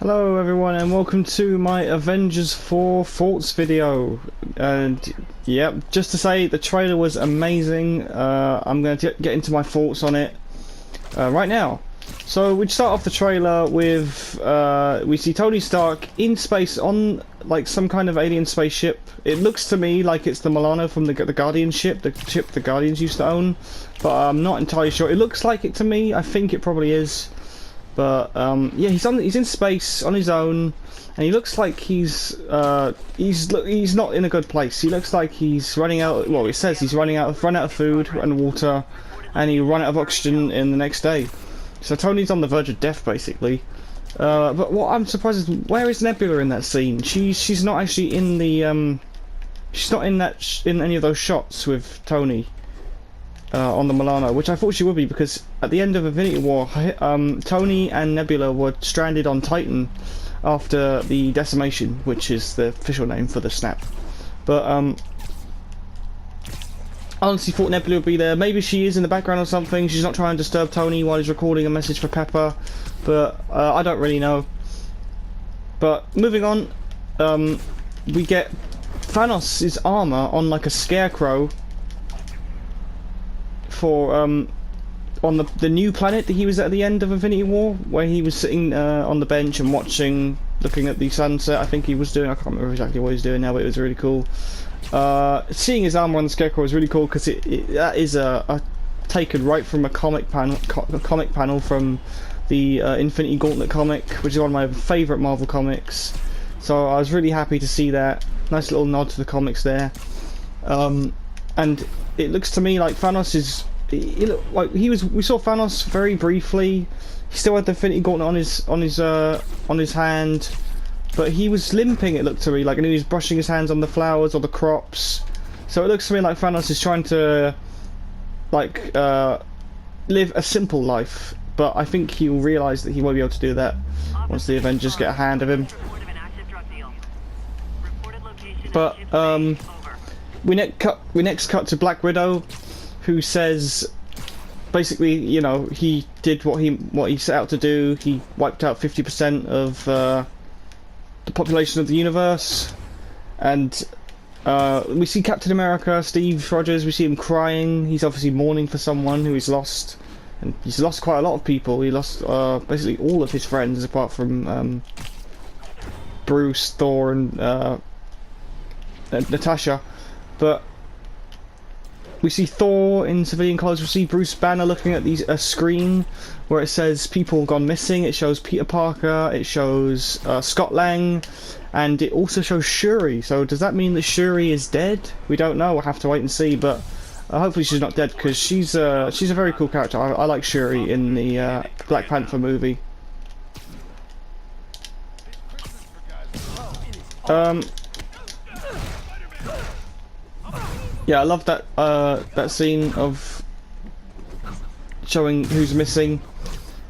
Hello everyone and welcome to my Avengers 4 thoughts video. And yep, just to say the trailer was amazing. I'm going to get into my thoughts on it right now. So we'd start off the trailer with we see Tony Stark in space on like some kind of alien spaceship. It looks to me like it's the Milano from the Guardian ship, the ship the Guardians used to own, but I'm not entirely sure. It looks like it to me. I think it probably is. But yeah, he's in space on his own, and he looks like he's not in a good place. He looks like he's running out. Well, it says he's run out of food and water, and he'll run out of oxygen in the next day. So Tony's on the verge of death, basically. But what I'm surprised is, where is Nebula in that scene? She's not actually in the she's not in any of those shots with Tony. On the Milano, which I thought she would be, because at the end of Infinity War, Tony and Nebula were stranded on Titan after the decimation, which is the official name for the snap. But I honestly thought Nebula would be there. Maybe she is in the background or something. She's not trying to disturb Tony while he's recording a message for Pepper, but I don't really know. But moving on, we get Thanos' armor on like a scarecrow for on the new planet that he was at the end of Infinity War, where he was sitting on the bench and looking at the sunset. I think he was doing. I can't remember exactly what he was doing now, but it was really cool. Seeing his armor on the scarecrow was really cool, because that is a taken right from a comic panel from the Infinity Gauntlet comic, which is one of my favourite Marvel comics. So I was really happy to see that. Nice little nod to the comics there. And it looks to me like Thanos is. He looked like we saw Thanos very briefly. He still had the Infinity Gauntlet on his hand, but he was limping. It looked to me like, and he was brushing his hands on the flowers or the crops. So it looks to me like Thanos is trying to like live a simple life. But I think he'll realise that he won't be able to do that once the Avengers get a hand of him. But we next cut to Black Widow, who says basically, you know, he did what he set out to do. He wiped out 50% of the population of the universe, and we see Captain America, Steve Rogers. We see him crying. He's obviously mourning for someone who he's lost, and he's lost quite a lot of people. He lost basically all of his friends apart from Bruce, Thor, and Natasha. But we see Thor in civilian clothes. We see Bruce Banner looking at a screen where it says people gone missing. It shows Peter Parker, it shows Scott Lang, and it also shows Shuri. So does that mean that Shuri is dead? We don't know. We'll have to wait and see. But hopefully she's not dead, because she's a very cool character. I like Shuri in the Black Panther movie. Yeah, I love that that scene of showing who's missing.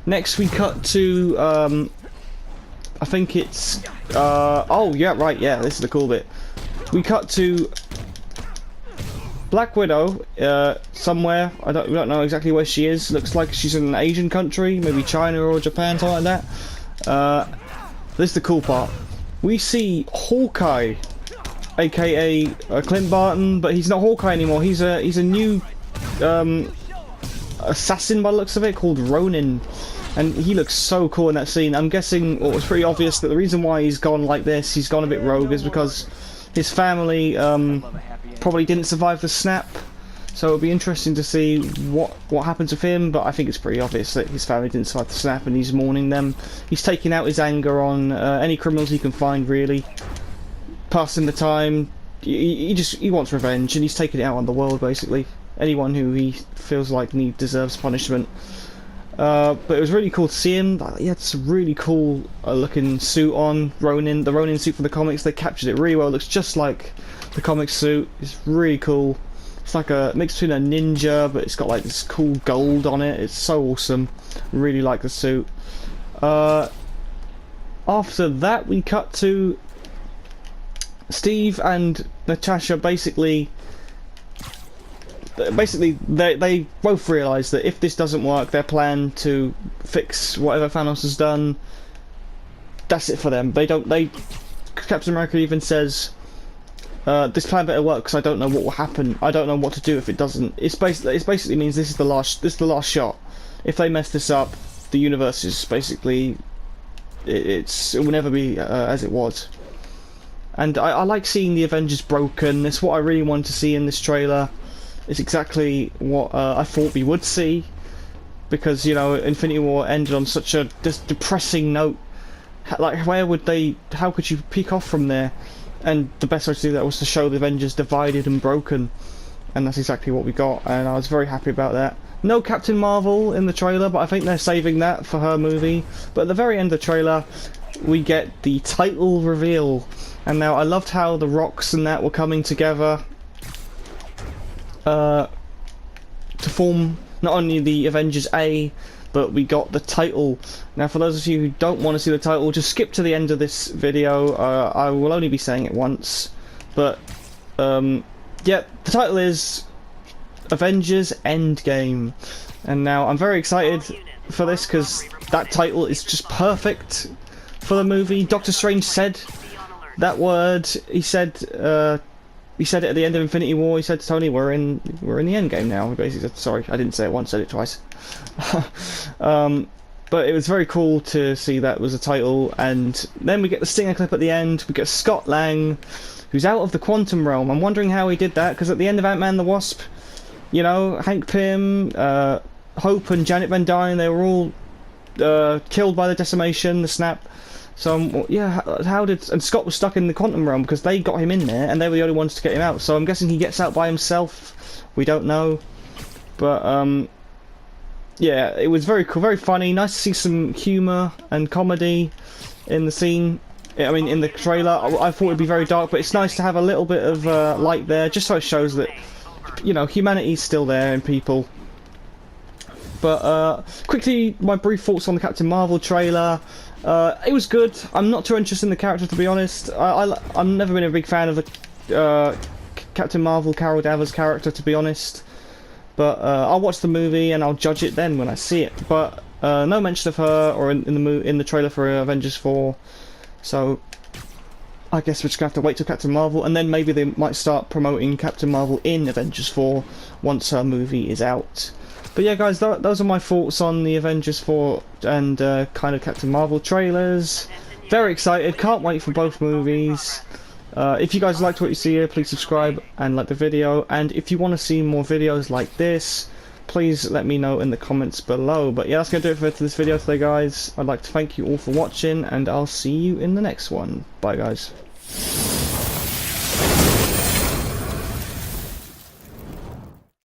Next we cut to I think it's oh yeah, right, yeah, this is the cool bit. We cut to Black Widow somewhere. We don't know exactly where she is. Looks like she's in an Asian country, maybe China or Japan, something like that. This is the cool part. We see Hawkeye, aka Clint Barton, but he's not Hawkeye anymore. He's a new assassin by the looks of it, called Ronin, and he looks so cool in that scene. I'm guessing, well, it was pretty obvious that the reason why he's gone like this, he's gone a bit rogue, is because his family probably didn't survive the snap. So it'll be interesting to see what happens with him, but I think it's pretty obvious that his family didn't survive the snap and he's mourning them. He's taking out his anger on any criminals he can find, really. Passing the time. He wants revenge, and he's taking it out on the world, basically. Anyone who he feels like deserves punishment. But it was really cool to see him. He had some really cool looking suit on. Ronin, the Ronin suit from the comics, they captured it really well. It looks just like the comic suit. It's really cool. It's like a mix between a ninja, but it's got like this cool gold on it. It's so awesome. Really like the suit. After that, we cut to Steve and Natasha. Basically they both realise that if this doesn't work, their plan to fix whatever Thanos has done that's it for them. Captain America even says, this plan better work because I don't know what will happen. I don't know what to do if it doesn't. It basically means this is the last shot. If they mess this up, the universe is basically it will never be as it was. And I like seeing the Avengers broken. It's what I really wanted to see in this trailer. It's exactly what I thought we would see, because you know Infinity War ended on such a depressing note. Like, how could you peek off from there? And the best way to do that was to show the Avengers divided and broken, and that's exactly what we got, and I was very happy about that. No Captain Marvel in the trailer, but I think they're saving that for her movie. But at the very end of the trailer, we get the title reveal, and now I loved how the rocks and that were coming together to form not only the Avengers A, but we got the title. Now for those of you who don't want to see the title, just skip to the end of this video. I will only be saying it once, but yeah, the title is Avengers Endgame, and now I'm very excited for this because that title is just perfect for the movie. Doctor Strange said that word. He said it at the end of Infinity War. He said to Tony, "We're in the Endgame now." He basically said, sorry, I didn't say it once, said it twice. But it was very cool to see that was a title, and then we get the stinger clip at the end. We get Scott Lang, who's out of the quantum realm. I'm wondering how he did that, because at the end of Ant-Man the Wasp, you know, Hank Pym, Hope and Janet Van Dyne, they were all killed by the decimation, the snap. So yeah, and Scott was stuck in the quantum realm because they got him in there, and they were the only ones to get him out. So I'm guessing he gets out by himself. We don't know, but yeah, it was very cool, very funny. Nice to see some humour and comedy in the scene. I mean, in the trailer, I thought it'd be very dark, but it's nice to have a little bit of light there, just so it shows that, you know, humanity's still there in people. But quickly, my brief thoughts on the Captain Marvel trailer. It was good. I'm not too interested in the character, to be honest. I've never been a big fan of the Captain Marvel, Carol Danvers character, to be honest. But I'll watch the movie and I'll judge it then when I see it. But no mention of her or in the trailer for Avengers 4. So I guess we're just gonna have to wait till Captain Marvel, and then maybe they might start promoting Captain Marvel in Avengers 4 once her movie is out. But yeah, guys, those are my thoughts on the Avengers 4 and kind of Captain Marvel trailers. Very excited, can't wait for both movies. If you guys liked what you see here, please subscribe and like the video. And if you want to see more videos like this, please let me know in the comments below. But yeah, that's going to do it for this video today, guys. I'd like to thank you all for watching, and I'll see you in the next one. Bye, guys.